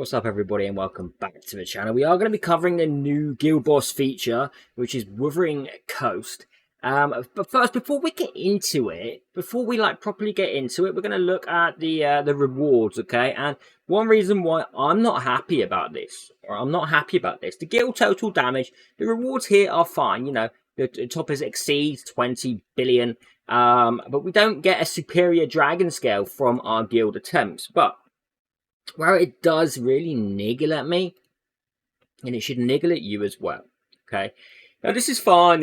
What's up everybody and welcome back to the channel. We are going to be covering the new guild boss feature, which is Wuthering Coast. But first, before we get into it, before we properly get into it, we're going to look at the rewards, okay? And one reason why I'm not happy about this, the guild total damage, the rewards here are fine, you know, the top is exceeds 20 billion, but we don't get a superior dragon scale from our guild attempts. But where it does really niggle at me, and it should niggle at you as well, okay? Now this is fine,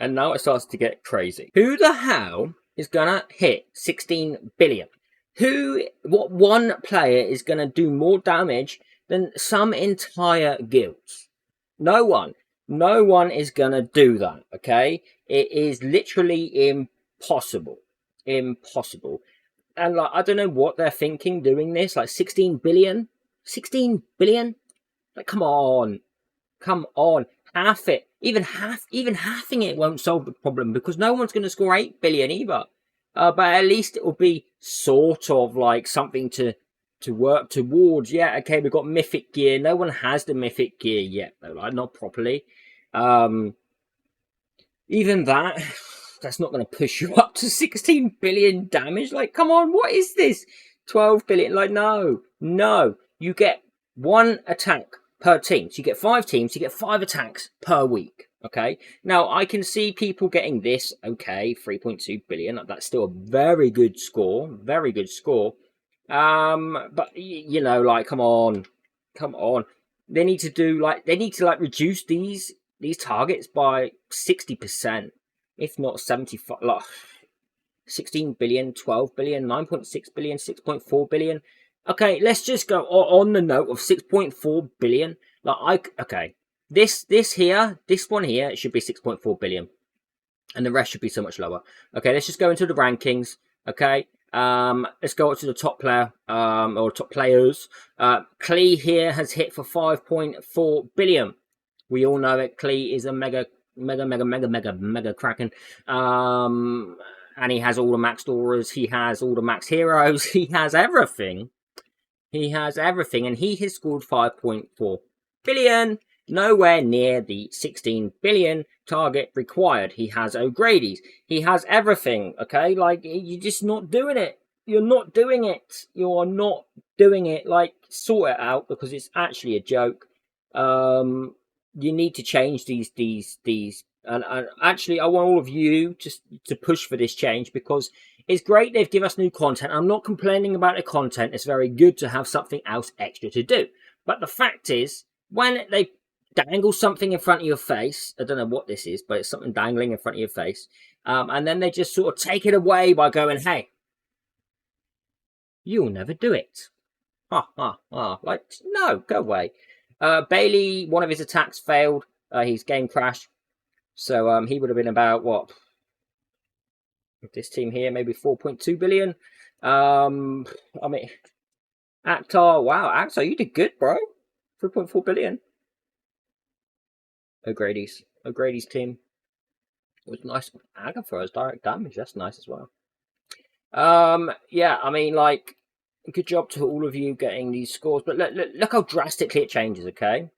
and now it starts to get crazy. Who the hell is gonna hit 16 billion? What one player is gonna do more damage than some entire guilds? No one. No one is gonna do that, okay? It is literally impossible. Impossible. And I don't know what they're thinking doing this. 16 billion? 16 billion? Come on. Come on. Half it. Even halving it won't solve the problem because no one's going to score 8 billion either. But at least it will be sort of something to work towards. Yeah, okay, we've got mythic gear. No one has the mythic gear yet, though, not properly. Even that, that's not going to push you up to 16 billion damage. Come on, what is this? 12 billion. No. You get one attack per team. So you get 5 teams, you get 5 attacks per week. Okay. Now I can see people getting this. Okay, 3.2 billion. That's still a very good score. Very good score. But you know, come on. They need to do reduce these targets by 60%. If not 75, 16 billion, 12 billion, 9.6 billion, 6.4 billion. Okay, let's just go on the note of 6.4 billion. Okay, this one here, it should be 6.4 billion. And the rest should be so much lower. Okay, let's just go into the rankings. Okay, let's go up to the top player, or top players. Klee here has hit for 5.4 billion. We all know it. Klee is a mega kraken, and he has all the max auras, he has all the max heroes, he has everything, and he has scored 5.4 billion, nowhere near the 16 billion target required. He has O'Grady's, he has everything. Okay, you're just not doing it. You're not doing it. Sort it out, because it's actually a joke. You need to change these, and actually, I want all of you to push for this change, because it's great they've given us new content. I'm not complaining about the content. It's very good to have something else extra to do. But the fact is, when they dangle something in front of your face, I don't know what this is, but it's something dangling in front of your face, and then they just sort of take it away by going, "Hey, you'll never do it." No, go away. Bailey, one of his attacks failed. His game crashed. So he would have been about, what? This team here, maybe 4.2 billion. I mean, Actar, wow, Actar, you did good, bro. 3.4 billion. O'Grady's team. It was nice. Agatha has direct damage. That's nice as well. Yeah, I mean, good job to all of you getting these scores, but look how drastically it changes. Okay,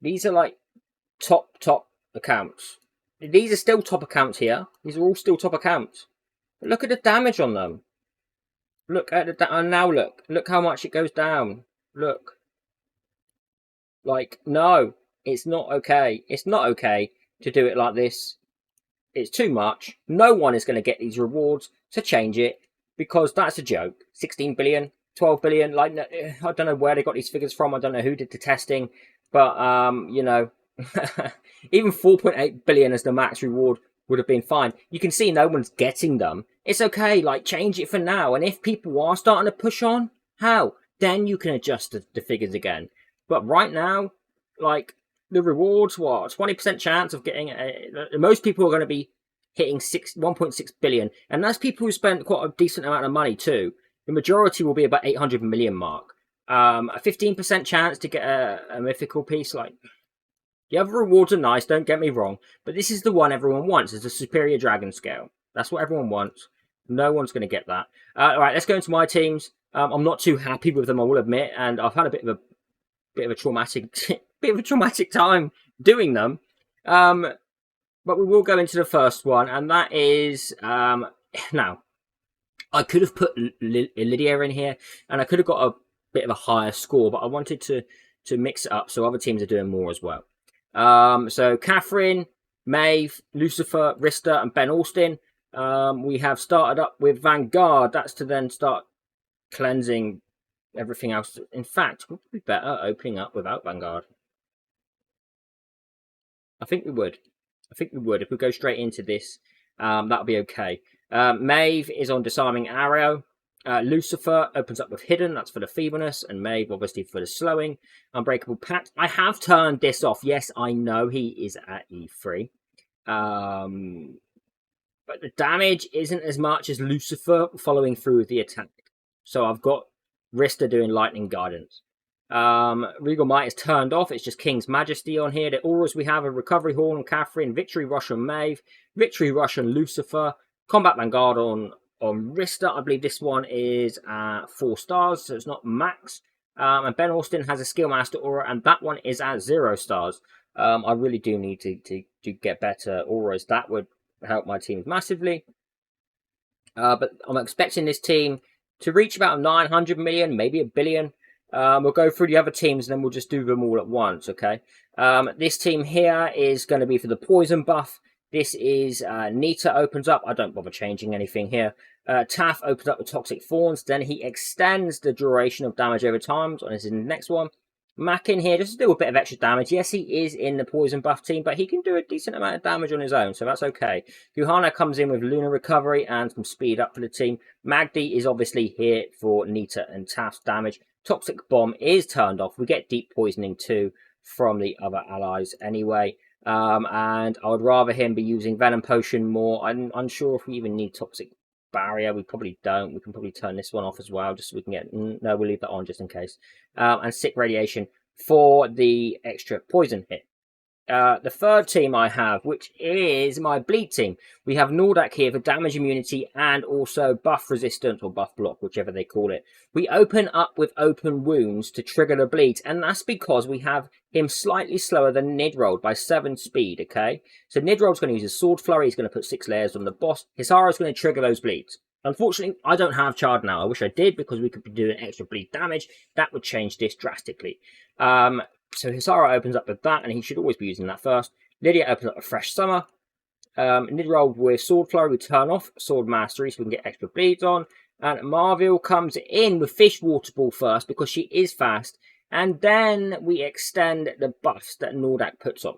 these are top accounts. These are still top accounts here. These are all still top accounts. But look at the damage on them. Look at the and now look how much it goes down. Look, no, it's not okay. It's not okay to do it like this. It's too much. No one is going to get these rewards to change it, because that's a joke. 16 billion, 12 billion, I don't know where they got these figures from. I don't know who did the testing, but, you know, even 4.8 billion as the max reward would have been fine. You can see no one's getting them. It's okay, change it for now. And if people are starting to push on, then you can adjust the figures again. But right now, the rewards, what, 20% chance of getting, most people are going to be hitting 1.6 billion, and that's people who spent quite a decent amount of money too. The majority will be about 800 million mark. A 15% chance to get a mythical piece. The other rewards are nice, don't get me wrong, but this is the one everyone wants. It's a superior dragon scale. That's what everyone wants. No one's going to get that. All right, let's go into my teams. I'm not too happy with them, I will admit, and I've had a bit of a traumatic time doing them. But we will go into the first one, and that is now I could have put Lydia in here, and I could have got a bit of a higher score, but I wanted to mix it up so other teams are doing more as well. So Catherine, Maeve, Lucifer, Rista, and Ben Alston. We have started up with Vanguard. That's to then start cleansing everything else. In fact, would it be better opening up without Vanguard? I think we would. If we go straight into this, that'll be okay. Maeve is on Disarming Arrow. Lucifer opens up with Hidden, that's for the feebleness, and Maeve obviously for the slowing. Unbreakable Pact. I have turned this off. Yes, I know he is at E3. But the damage isn't as much as Lucifer following through with the attack. So I've got Rista doing Lightning Guidance. Regal Might is turned off. It's just King's Majesty on here. The auras we have are Recovery Horn on Catherine, Victory Rush on Maeve, Victory Rush on Lucifer, Combat Vanguard on Rista. I believe this one is 4 stars, so it's not max. And Ben Austin has a Skill Master aura, and that one is at 0 stars. I really do need to get better auras. That would help my team massively. But I'm expecting this team to reach about 900 million, maybe a billion. We'll go through the other teams and then we'll just do them all at once, okay? This team here is going to be for the poison buff. This is Nita opens up. I don't bother changing anything here. Taff opens up with Toxic Thorns. Then he extends the duration of damage over time. So this is the next one. Mac in here just to do a bit of extra damage. Yes, he is in the poison buff team, but he can do a decent amount of damage on his own, so that's okay. Johanna comes in with Lunar Recovery and some speed up for the team. Magdi is obviously here for Nita and Taff's damage. Toxic Bomb is turned off. We get Deep Poisoning too from the other allies anyway. And I would rather him be using Venom Potion more. I'm unsure if we even need Toxic Barrier. We probably don't. We can probably turn this one off as well, just so we can get... No, we'll leave that on just in case. And Sick Radiation for the extra poison hit. The third team I have, which is my bleed team. We have Nordak here for damage immunity and also buff resistance or buff block, whichever they call it. We open up with open wounds to trigger the bleeds, and that's because we have him slightly slower than Nidrold by 7 speed, okay? So Nidrold's going to use his Sword Flurry, he's going to put 6 layers on the boss. Hisaru's going to trigger those bleeds. Unfortunately, I don't have Chard now. I wish I did, because we could be doing extra bleed damage. That would change this drastically. So Hisaru opens up with that, and he should always be using that first. Lydia opens up a Fresh Summer. Nidrold with Sword Flurry, we turn off Sword Mastery so we can get extra bleeds on. And Marvel comes in with Fish Water Ball first because she is fast. And then we extend the buffs that Nordak puts on.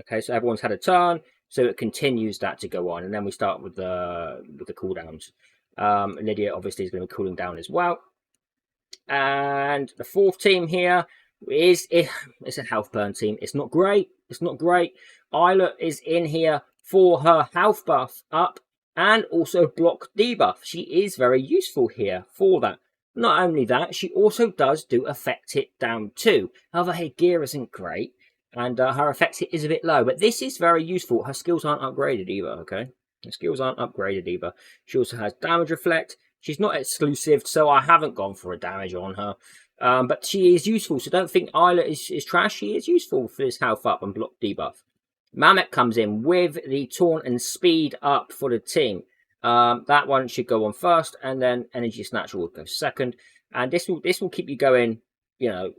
Okay, so everyone's had a turn, so it continues that to go on. And then we start with the cooldowns. Lydia obviously is going to be cooling down as well. And the fourth team here it's a health burn team. It's not great. Isla is in here for her health buff up and also block debuff. She is very useful here for that. Not only that, she also does do effect hit down too. However, her gear isn't great and her effect hit is a bit low, but this is very useful. Her skills aren't upgraded either, okay? Her skills aren't upgraded either. She also has damage reflect. She's not exclusive, so I haven't gone for a damage on her. But she is useful, so don't think Isla is trash. She is useful for this health up and block debuff. Mamet comes in with the taunt and speed up for the team. That one should go on first, and then Energy Snatcher will go second. And this will keep you going, you know,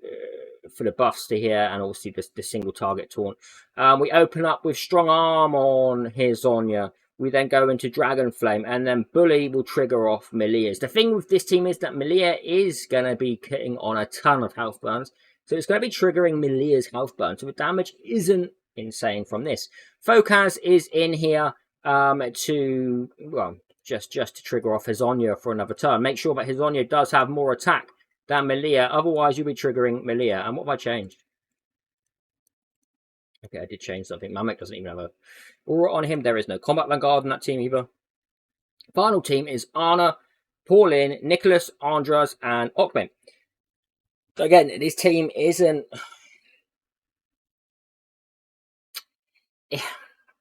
for the buffs to here, and also the single target taunt. We open up with Strong Arm on Hizonia. We then go into Dragon Flame, and then Bully will trigger off Melia's. The thing with this team is that Melia is going to be hitting on a ton of health burns, so it's going to be triggering Melia's health burn. So the damage isn't insane from this. Focus is in here to, well, just to trigger off Hizonia for another turn. Make sure that Hizonia does have more attack than Melia, otherwise you'll be triggering Melia. And what have I changed? Okay, I did change something. Mamek doesn't even have a aura on him. There is no Combat Vanguard in that team either. Final team is Anna, Pauline, Nicholas, Andras, and Okmen. So again, this team isn't...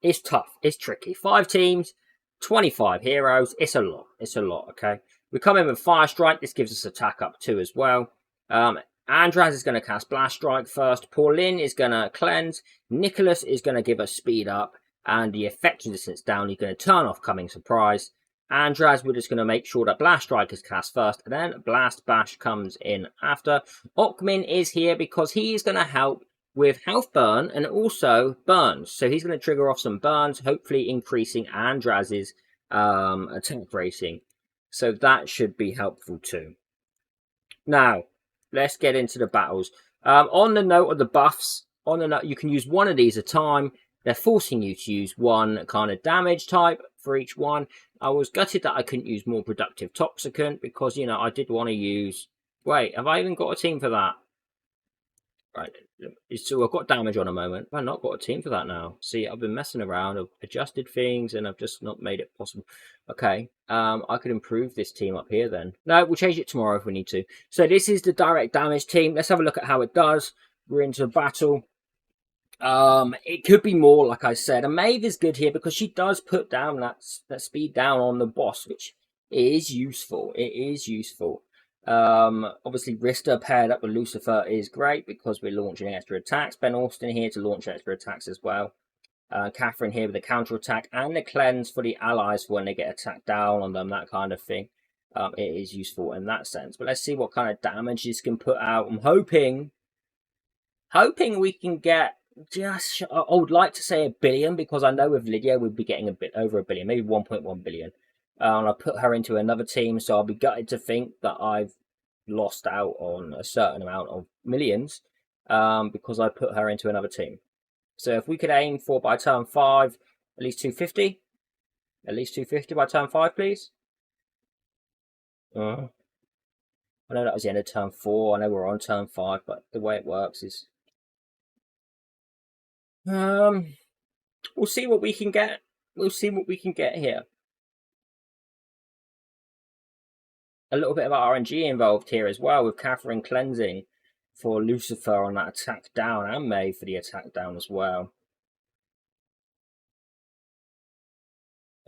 It's tough. It's tricky. 5 teams, 25 heroes. It's a lot. Okay? We come in with Fire Strike. This gives us attack up 2 as well. Andraz is going to cast Blast Strike first. Pauline is going to cleanse. Nicholas is going to give us speed up. And the effect resistance down. He's going to turn off Coming Surprise. Andraz, we're just going to make sure that Blast Strike is cast first. And then Blast Bash comes in after. Okmin is here because he is going to help with health burn and also burns. So he's going to trigger off some burns, hopefully increasing Andraz's attack rating. So that should be helpful too. Now, let's get into the battles. On the note of the buffs, you can use one of these at a time. They're forcing you to use one kind of damage type for each one. I was gutted that I couldn't use more productive Toxicant because, you know, I did want to use... Wait, have I even got a team for that? Right, so I've got damage on a moment. I've not got a team for that now. See, I've been messing around. I've adjusted things and I've just not made it possible. Okay, I could improve this team up here then. No, we'll change it tomorrow if we need to. So this is the direct damage team. Let's have a look at how it does. We're into a battle. It could be more, like I said. And Maeve is good here because she does put down that speed down on the boss, which is useful. It is useful. Obviously Rista paired up with Lucifer is great because we're launching extra attacks. Ben Austin here to launch extra attacks as well. Catherine here with the counter attack and the cleanse for the allies for when they get attacked down on them, that kind of thing. It is useful in that sense. But let's see what kind of damage this can put out. I'm hoping we can get just, I would like to say 1 billion because I know with Lydia we'd be getting a bit over 1 billion, maybe 1.1 billion. And I put her into another team, so I'll be gutted to think that I've lost out on a certain amount of millions because I put her into another team. So if we could aim for by turn 5, at least 250. At least 250 by turn 5, please. I know that was the end of turn 4. I know we're on turn 5, but the way it works is... we'll see what we can get. We'll see what we can get here. A little bit of RNG involved here as well with Catherine cleansing for Lucifer on that attack down and Maeve for the attack down as well.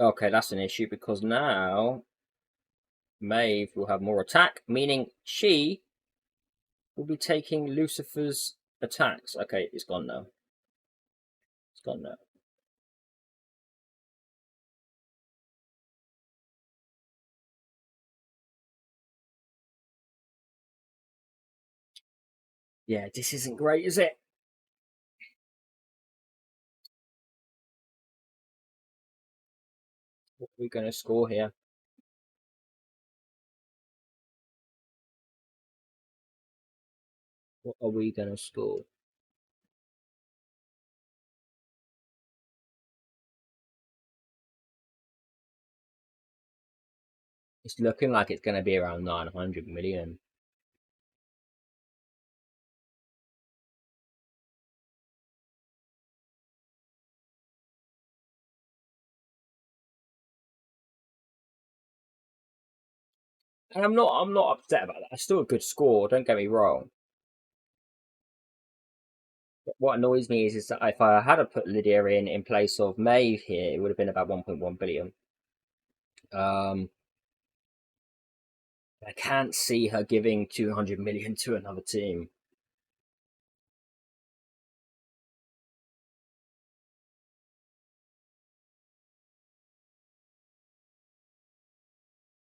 Okay, that's an issue because now Maeve will have more attack, meaning she will be taking Lucifer's attacks. Okay, it's gone now. It's gone now. Yeah, this isn't great, is it? What are we going to score here? What are we going to score? It's looking like it's going to be around 900 million. And I'm not upset about that. It's still a good score, don't get me wrong. But what annoys me is that if I had to put Lydia in place of Maeve here, it would have been about 1.1 billion. I can't see her giving 200 million to another team.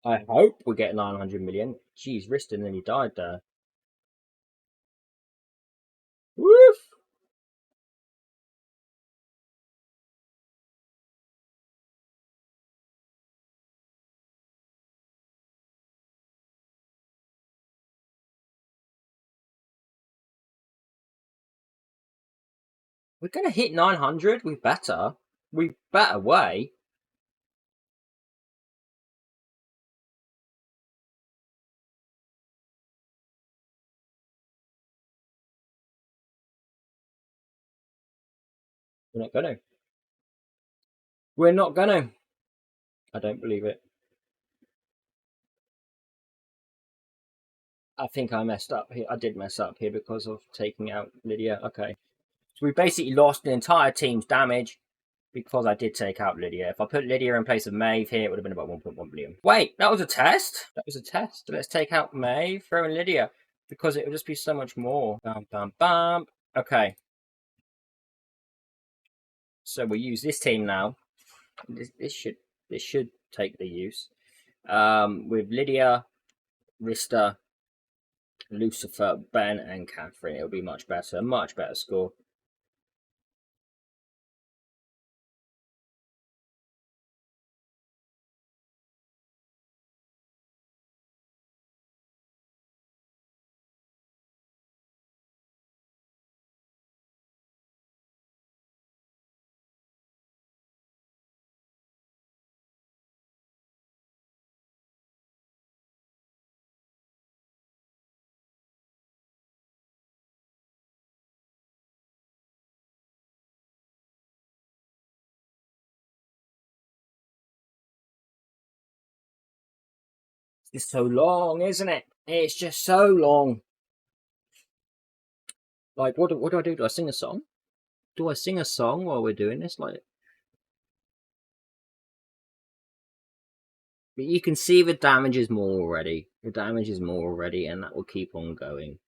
I hope we get 900 million. Jeez, Rista nearly died there. Woof! We're going to hit 900. We better. We better way. We're not going to. We're not going to. I don't believe it. I think I messed up here. I did mess up here because of taking out Lydia. Okay. So we basically lost the entire team's damage. because I did take out Lydia. If I put Lydia in place of Maeve here, it would have been about 1.1 billion. Wait, that was a test? That was a test. Let's take out Maeve, throw in Lydia, because it would just be so much more. Bam, bam, bam. Okay. So we'll use this team now. This should take the use. With Lydia, Rista, Lucifer, Ben, and Catherine, it'll be much better score. It's so long, isn't it? It's just so long. Like, what do I do? Do I sing a song? Do I sing a song while we're doing this? Like, but you can see the damage is more already. The damage is more already, and that will keep on going.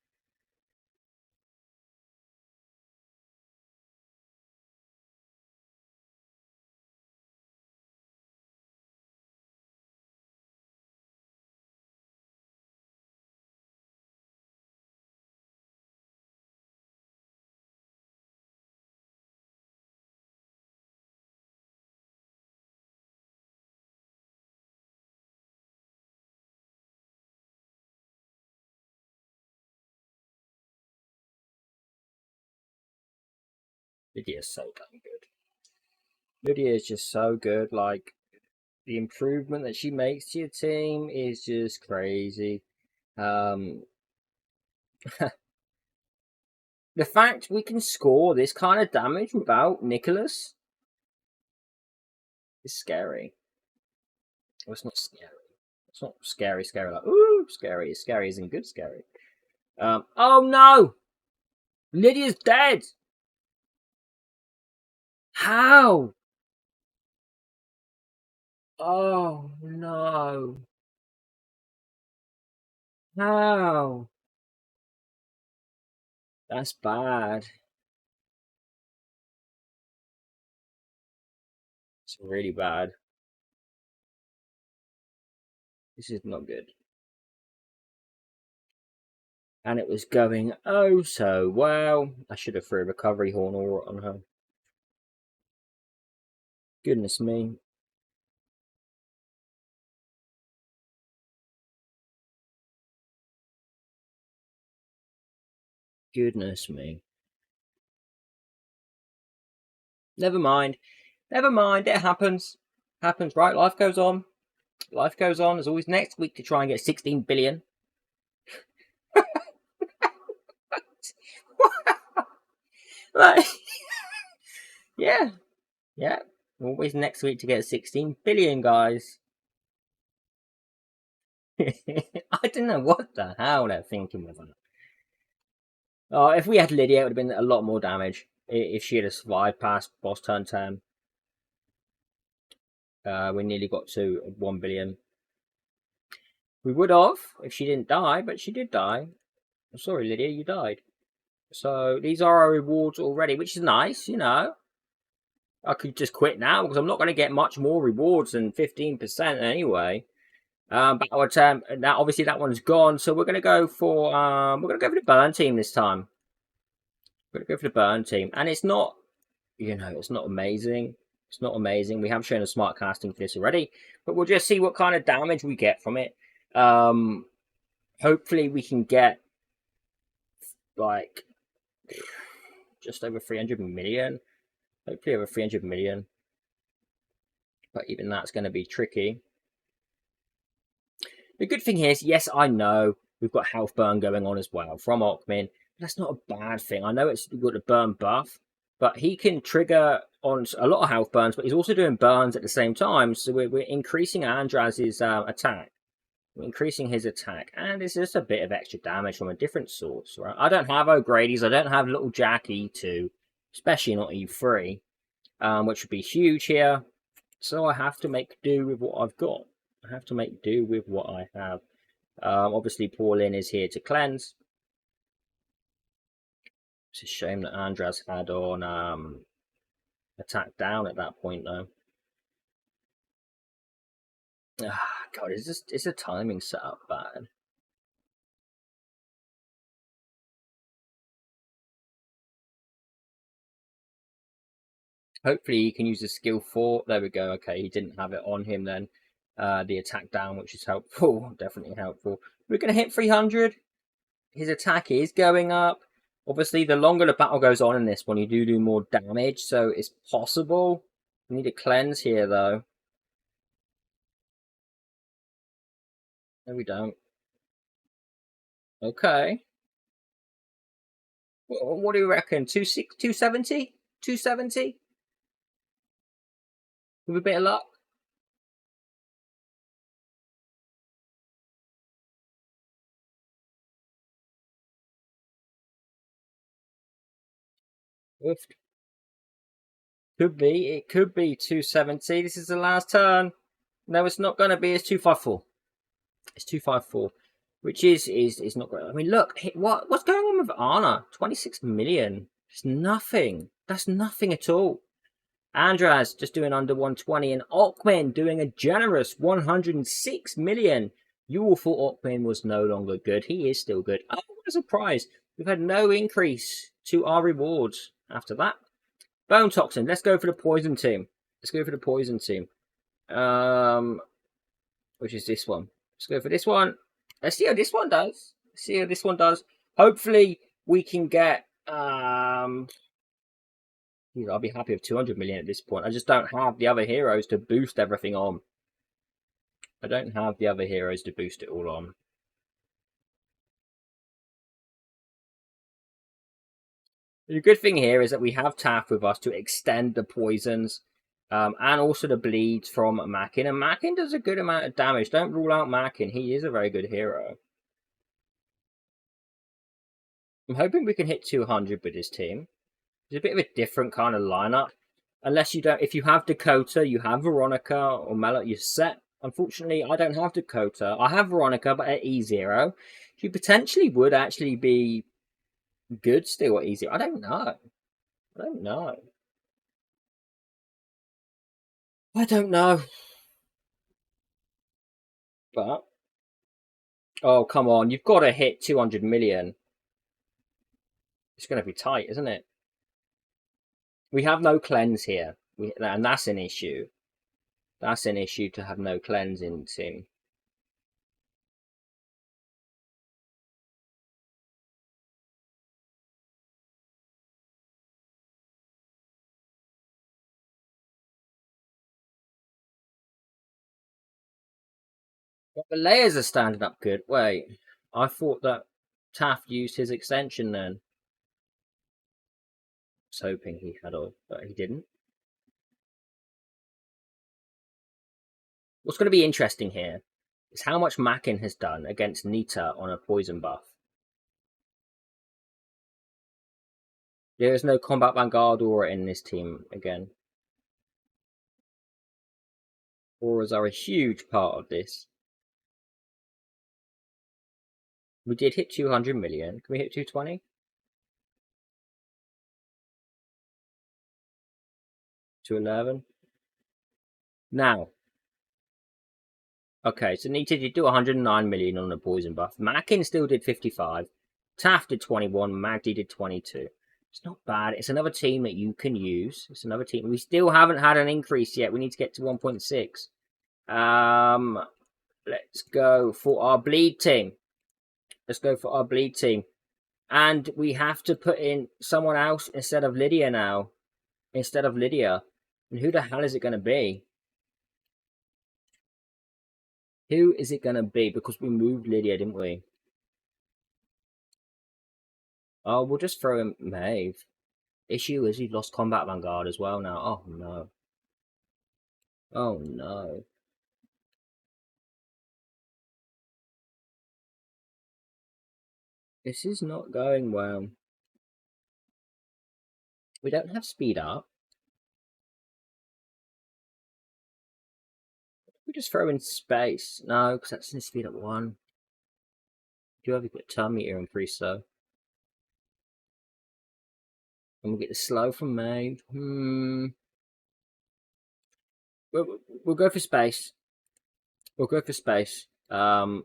Lydia's so damn good. Lydia is just so good. Like, the improvement that she makes to your team is just crazy. The fact we can score this kind of damage without Nicholas is scary. Well, it's not scary. It's not scary, like, ooh, scary. Scary isn't good scary. Oh no! Lydia's dead! How? Oh no. How? That's bad. It's really bad. This is not good. And it was going oh so well. I should have threw a recovery horn on her. Goodness me. Goodness me. Never mind. Never mind. It happens. Happens, right? Life goes on. Life goes on. There's always next week to try and get 16 billion. Like, yeah. Yeah. Always next week to get 16 billion, guys. I don't know what the hell they're thinking with that. Oh, if we had Lydia, it would have been a lot more damage. If she had survived past boss turn 10. We nearly got to 1 billion. We would have if she didn't die, but she did die. I'm sorry, Lydia, you died. So these are our rewards already, which is nice, you know. I could just quit now because I'm not going to get much more rewards than 15% anyway. Battle attempt. Now, obviously, that one's gone, so we're going to go for the burn team this time. We're going to go for the burn team, and it's not, you know, it's not amazing. It's not amazing. We have shown a smart casting for this already, but we'll just see what kind of damage we get from it. Hopefully, we can get like just over 300 million. Hopefully, over 300 million. But even that's going to be tricky. The good thing is, yes, I know we've got health burn going on as well from Okmin. That's not a bad thing. I know it's got a burn buff, but he can trigger on a lot of health burns, but he's also doing burns at the same time. So we're increasing Andraz's attack. We're increasing his attack, and it's just a bit of extra damage from a different source, right? I don't have O'Grady's. I don't have Little Jack E2, especially not E3. which would be huge here. So I have to make do with what I've got. I have to make do with what I have. Obviously, Pauline is here to cleanse. It's a shame that Andras had on attack down at that point, though. Ah, God, is the timing set up bad? Hopefully he can use the skill 4. There we go. Okay, he didn't have it on him then. The attack down, which is helpful. Definitely helpful. We're going to hit 300. His attack is going up. Obviously, the longer the battle goes on in this one, you do more damage. So it's possible. We need a cleanse here, though. No, we don't. Okay. What do you reckon? 270? 270? With a bit of luck? Oofed. Could be. It could be 270. This is the last turn. No, it's not going to be. It's 254. It's 254, which is not great. I mean, look, what's going on with Anna? 26 million. It's nothing. That's nothing at all. Andras just doing under 120, and Ockman doing a generous 106 million. You all thought Ockman was no longer good. He is still good. Oh, what a surprise. We've had no increase to our rewards after that. Bone Toxin. Let's go for the poison team. Let's go for the poison team. Which is this one. Let's go for this one. Let's see how this one does. Let's see how this one does. Hopefully we can get I'll be happy with 200 million at this point. I just don't have the other heroes to boost everything on. I don't have the other heroes to boost it all on. The good thing here is that we have Taff with us to extend the poisons and also the bleeds from Mackin. And Mackin does a good amount of damage. Don't rule out Mackin. He is a very good hero. I'm hoping we can hit 200 with this team. It's a bit of a different kind of lineup. Unless you don't, if you have Dakota, you have Veronica or Melo, you're set. Unfortunately, I don't have Dakota. I have Veronica, but at E0. She potentially would actually be good still at E0. I don't know. I don't know. I don't know. But, oh, come on. You've got to hit 200 million. It's going to be tight, isn't it? We have no cleanse here. And that's an issue. That's an issue to have no cleanse in team. But the layers are standing up good. Wait, I thought that Taft used his extension then. I was hoping he had all, but he didn't. What's going to be interesting here is how much Mackin has done against Nita on a poison buff. There is no Combat Vanguard aura in this team again. Auras are a huge part of this. We did hit 200 million. Can we hit 220? 211? Now. Okay, so Nita did do 109 million on the poison buff. Mackin still did 55. Taft did 21. Magdi did 22. It's not bad. It's another team that you can use. It's another team. We still haven't had an increase yet. We need to get to 1.6. Let's go for our bleed team. Let's go for our bleed team. And we have to put in someone else instead of Lydia now. Instead of Lydia. And who the hell is it going to be? Who is it going to be? Because we moved Lydia, didn't we? Oh, we'll just throw in Maeve. Issue is we've lost Combat Vanguard as well now. Oh, no. Oh, no. This is not going well. We don't have speed up. We just throw in space. No, because that's in speed at 1. Do have a good turn meter increase though. And we'll get the slow from Maeve. We'll go for space. We'll go for space. Oh,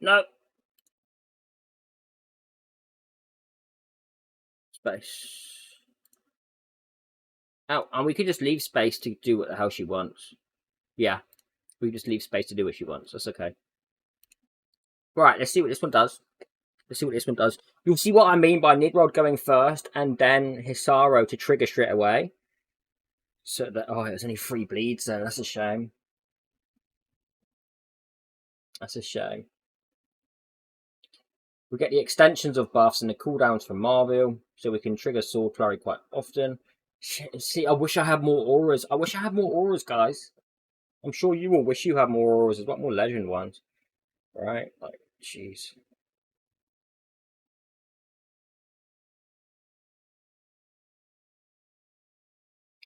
no. Space. Oh, and we could just leave space to do what the hell she wants. Yeah. We just leave space to do what she wants. That's okay. Right, let's see what this one does. Let's see what this one does. You'll see what I mean by Nidrod going first and then Hisaro to trigger straight away. So that, oh, it was only 3 bleeds there. That's a shame. That's a shame. We get the extensions of buffs and the cooldowns from Marvel, so we can trigger Sword Flurry quite often. See, I wish I had more auras. I wish I had more auras, guys. I'm sure you will wish you had more auras as well, more legend ones. Right? Like, jeez.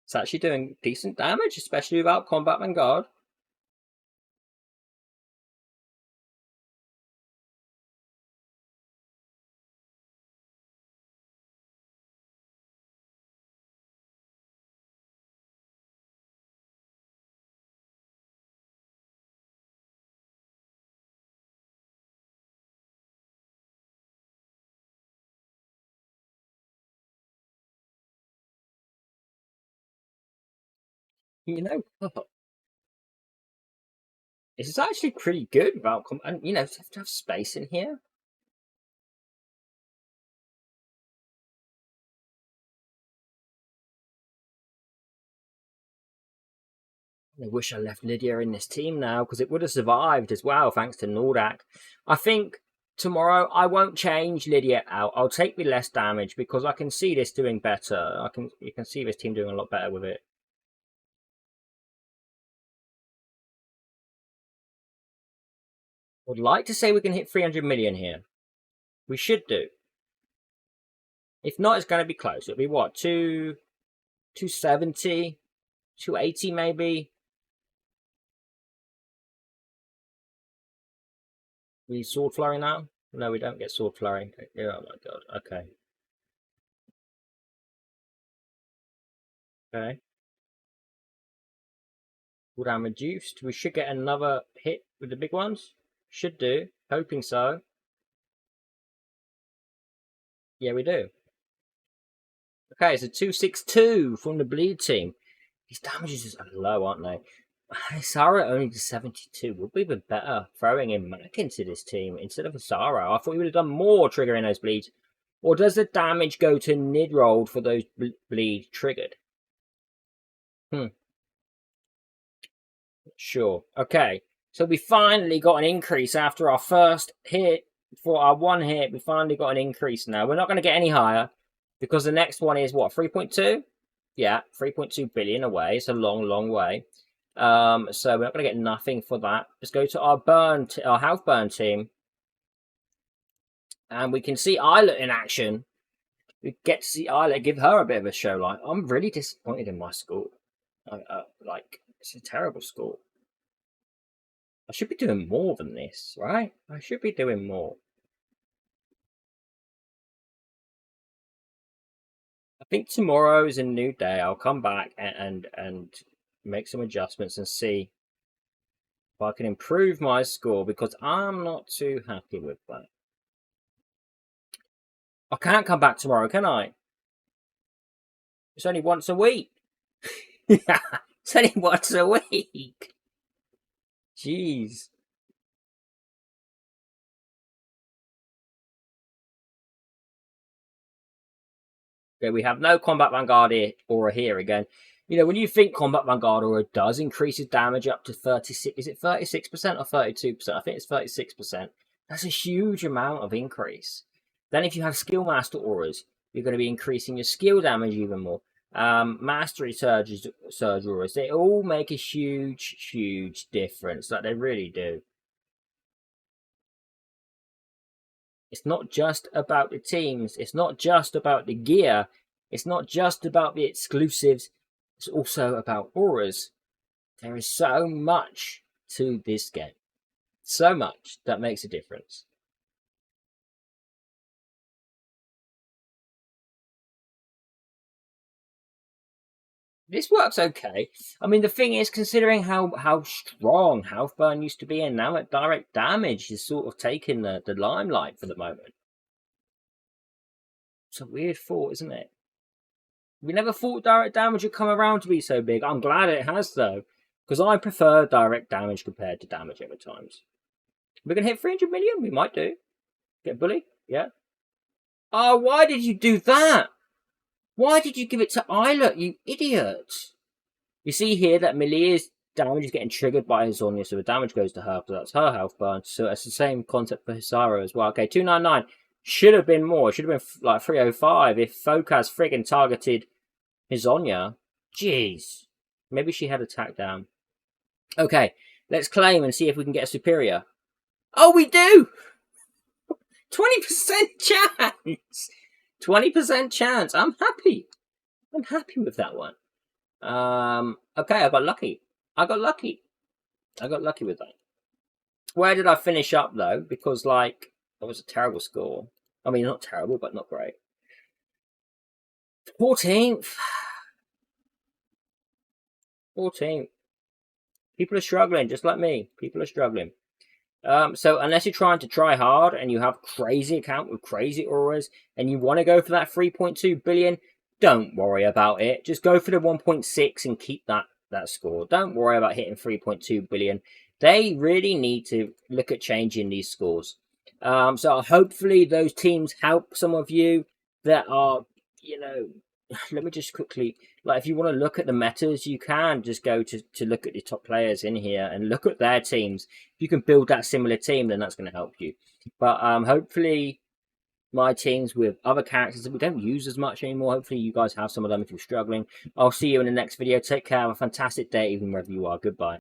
It's actually doing decent damage, especially without Combat Vanguard. You know what? This is actually pretty good without combat. And, you know, you have to have space in here. I wish I left Lydia in this team now, because it would have survived as well, thanks to Nordak. I think tomorrow I won't change Lydia out. I'll take me less damage because I can see this doing better. You can see this team doing a lot better with it. Would like to say we can hit 300 million here. We should do. If not, it's going to be close. It'll be what, 270, 280 maybe. We Sword Flurry now? No, we don't get Sword Flurry. Oh my god. Okay. Okay. Cooldown reduced. We should get another hit with the big ones. Should do. Hoping so. Yeah, we do. Okay, so 262 from the bleed team. These damages are low, aren't they? Sarah only to 72 would be even better throwing in Mac into this team instead of Sarah. I thought we would have done more triggering those bleeds. Or does the damage go to Nidrold for those bleed triggered? Sure. Okay. So we finally got an increase after our first hit. For our 1 hit, we finally got an increase now. We're not going to get any higher because the next one is what, 3.2? Yeah, 3.2 billion away. It's a long, long way. So we're not going to get nothing for that. Let's go to our health burn team. And we can see Isla in action. We get to see Isla, give her a bit of a show. Like, I'm really disappointed in my score. Like, it's a terrible score. I should be doing more than this, right? I should be doing more. I think tomorrow is a new day. I'll come back and make some adjustments and see if I can improve my score, because I'm not too happy with that. I can't come back tomorrow, can I? It's only once a week. Yeah, it's only once a week. Jeez. Okay, we have no Combat Vanguard aura here again. You know, when you think Combat Vanguard aura does increase his damage up to 36, is it 36% or 32%? I think it's 36%. That's a huge amount of increase. Then if you have Skill Master auras, you're going to be increasing your skill damage even more. Mastery Surge auras, they all make a huge, huge difference. Like, they really do. It's not just about the teams. It's not just about the gear. It's not just about the exclusives. it's also about auras. There is so much to this game. So much that makes a difference. This works okay. I mean, the thing is, considering how strong Health Burn used to be, and now at direct damage is sort of taking the limelight for the moment. It's a weird thought, isn't it? We never thought direct damage would come around to be so big. I'm glad it has, though, because I prefer direct damage compared to damage over times. We're going to hit 300 million? We might do. Get bully? Yeah. Oh, why did you do that? Why did you give it to Isla, you idiot? You see here that Melia's damage is getting triggered by Zonya, so the damage goes to her, because that's her health burn. So it's the same concept for Hisaro as well. Okay, 299. Should have been more. Should have been like 305 if Focas friggin' targeted Zonya. Jeez. Maybe she had attack down. Okay, let's claim and see if we can get a superior. Oh, we do! 20% chance! 20% chance. I'm happy. I'm happy with that one. Okay, I got lucky. I got lucky with that. Where did I finish up, though? Because, like, that was a terrible score. I mean, not terrible, but not great. 14th. 14th. People are struggling, just like me. People are struggling. So unless you're trying to try hard and you have crazy account with crazy auras and you want to go for that 3.2 billion, don't worry about it. Just go for the 1.6 and keep that score. Don't worry about hitting 3.2 billion. They really need to look at changing these scores. So hopefully those teams help some of you that are, you know, let me just quickly, like, if you want to look at the metas, you can just go to look at the top players in here and look at their teams. If you can build that similar team, then that's going to help you. But hopefully my teams with other characters that we don't use as much anymore, hopefully you guys have some of them if you're struggling. I'll see you in the next video. Take care. Have a fantastic day, even wherever you are. Goodbye.